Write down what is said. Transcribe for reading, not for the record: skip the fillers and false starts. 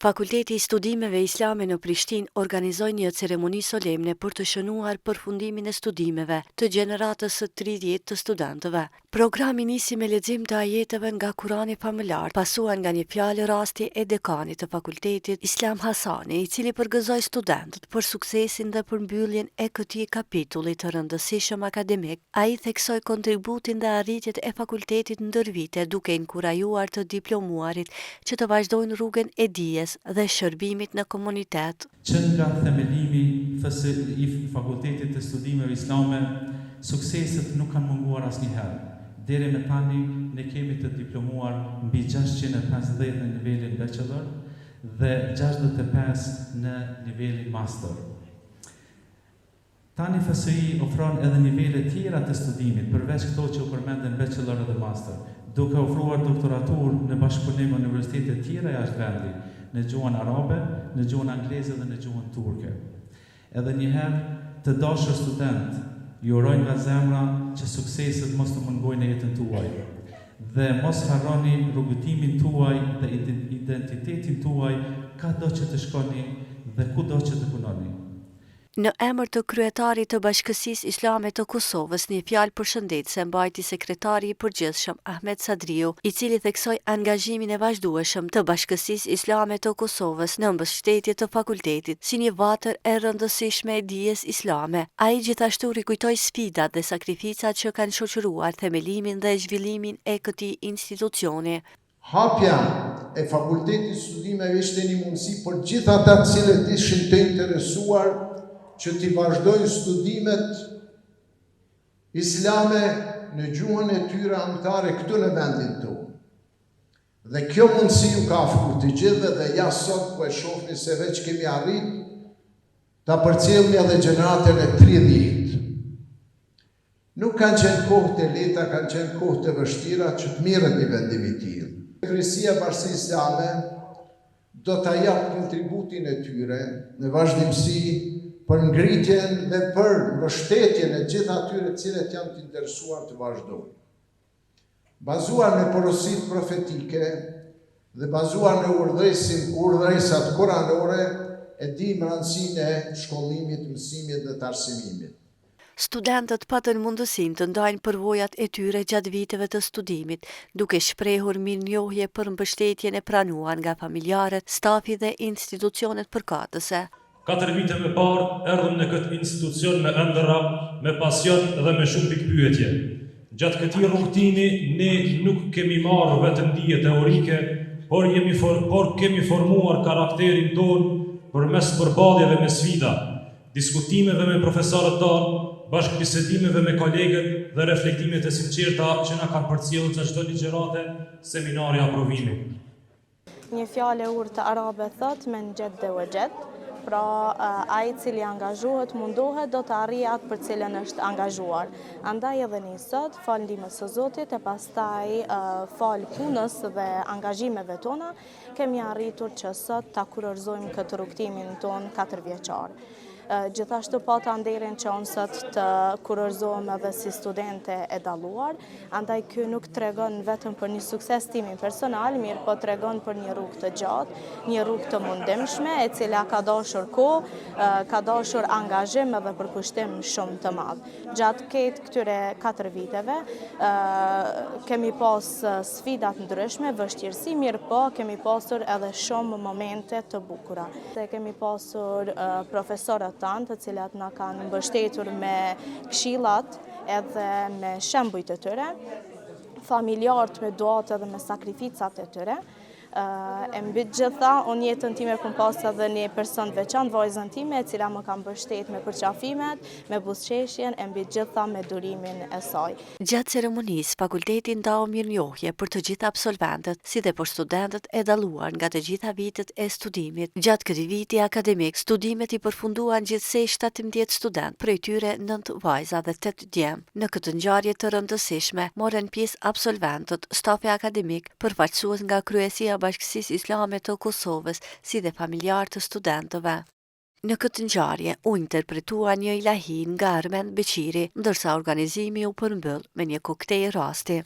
Fakulteti i Studimeve Islame në Prishtinë organizoi një ceremoni solemne për të shënuar përfundimin e studimeve të gjeneratës së 30 të studentëve. Programi nisi me lexim të ajeteve nga Kurani famëlar, pasuar nga një fjalë rasti e dekanit të fakultetit Islam Hasani, i cili përgëzoi studentët për suksesin dhe përmbylljen e këtij kapitulli të rëndësishëm akademik. Ai theksoi kontributin dhe arritjet e fakultetit ndër vite, duke inkurajuar të diplomuarit që të vazhdojnë rrugën e dijes dhe shërbimit në komunitet. Që nga themelimi i Fakultetit të Studimeve Islame, sukseset nuk kanë munguar asnjëherë. Deri më tani ne kemi të diplomuar mbi 650 në nivelin bachelor dhe 65 në nivelin master. Tani FSI ofron edhe nivele tjera të studimit, përveç këto që u përmenden bachelor dhe master, duke ofruar doktoratur në bashkëpunim me universitete tjera jashtë vendit, në gjuhën arabe, në gjuhën angleze dhe në gjuhën turke. Edhe njëherë të dashur student, ju uroj nga zemra që sukseset mos të mungojnë në jetën tuaj dhe mos harroni rrugëtimin tuaj dhe identitetin tuaj kado që të shkoni dhe kudo që të punoni. Në emër të kryetarit të Bashkësisë Islame të Kosovës, një fjalë përshëndetëse mbajti sekretari i përgjithshëm Ahmet Sadriu, i cili theksoi angazhimin e vazhdueshëm të Bashkësisë Islame të Kosovës në mbështetje të fakultetit si një vatër e rëndësishme e dijes islame. Ai gjithashtu rikujtoi sfidat dhe sakrificat që kanë shoqëruar themelimin dhe zhvillimin e këtij institucioni. Hapja e Fakultetit të Studimeve ishte një mundësi për gjithë ata të cilët ishin të interesuar që t'i vazhdojnë studimet islame në gjuhën e tyre anëtare këtu në vendin tonë. Dhe kjo mundësi ju ka afru të gjithë dhe ja sot po e shohni se veç kemi arrit ta përcjellni edhe gjeneratën e 30. Nuk kanë qenë kohë të lehta, kanë qenë kohë të vështira që të mirët një vendim i tillë. Kryesia e Bashkisë Islame do ta jap kontributin e tyre në vazhdimsi për ngritjen dhe për mbështetjen e gjithë atyre të cilët janë të interesuar të vazhdojnë. Bazuar në porositë profetike dhe bazuar në urdhëresat kuranore, e dim rëndësinë e shkollimit, mësimit dhe të arsimimit. Studentët patën mundësinë të ndajnë përvojat e tyre gjatë viteve të studimit, duke shprehur mirënjohje për mbështetjen e pranuar nga familjarët, stafi dhe institucionet përkatëse. 4 vite më parë erdhëm në këtë institucion me ëndërra, me pasion dhe me shumë pikpyetje. Gjatë këtij rrugtimi ne nuk kemi marrë vetëm dije teorike, por kemi formuar karakterin tonë përmes përballjeve me sfida, diskutimeve me profesorët tanë, bashkëbisedimeve me kolegët dhe reflektimet e sinqerta që na kanë përcjellur në çdo ligjërate, seminare aprovimi. Një fjalë e urtë arabe thot men jed dhe wajed. Pra, ai cili angazhohet mundohet do të arrijë atë për cilën është angazhuar. Andaj edhe ne sot, fal ndihmës së Zotit e pastaj fal punës dhe angazhimeve tona, kemi arritur që sot ta kurorëzojmë këtë rrugtimin ton 4 vjeçar. Gjithashtu pata nderin që unë sot të kurorëzohem edhe si studente e dalluar, andaj ky nuk tregon vetëm për një sukses timin personal, mirë po tregon për një rrugë të gjatë, një rrugë të mundimshme, e cila ka dashur kohë, ka dashur angazhim edhe përkushtim shumë të madh. Gjatë këtyre 4 viteve kemi pas sfida të ndryshme, vështirësi, mirë po kemi pasur edhe shumë momente të bukura. Kemi pasur profesorët të cilat na kanë mbështetur me këshillat edhe me shembujt e tyre, familjarët me duat edhe me sakrificat e tyre. E mbi gjitha, unë jetën time kom pas edhe një person veçantë, vajzën time, e cila më ka mbështet me përqafimet, me buzëqeshjen, e mbi gjitha me durimin e saj. Gjatë ceremonisë, fakulteti ndau mirënjohje për të gjithë absolventët, si dhe për studentët e dalluar nga të gjitha vitet e studimit. Gjatë këtij viti akademik, studimet i përfunduan gjithsej 17 student, prej tyre 9 vajza dhe 8 djem. Në këtë ngjarje të rëndësishme, morën pjesë absolventët, stafi akademik, përfaqësues nga Kryesia Bashkësisë Islame të Kosovës, si dhe familjar të studentëve. Në këtë ngjarje u interpretua një ilahi nga Armend Beqiri, ndërsa organizimi u përmbyll me një koktejl rasti.